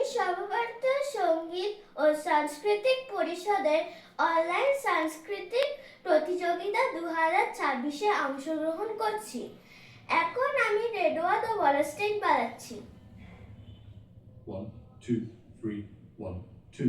আমি সর্বভারতীয় সঙ্গীত ও সাংস্কৃতিক পরিষদের অনলাইন সাংস্কৃতিক প্রতিযোগিতা 2026-এ অংশগ্রহণ করছি। এখন আমি রেডওয়াদ ও বলস্টিক বাজাচ্ছি। 1 2 3 1 2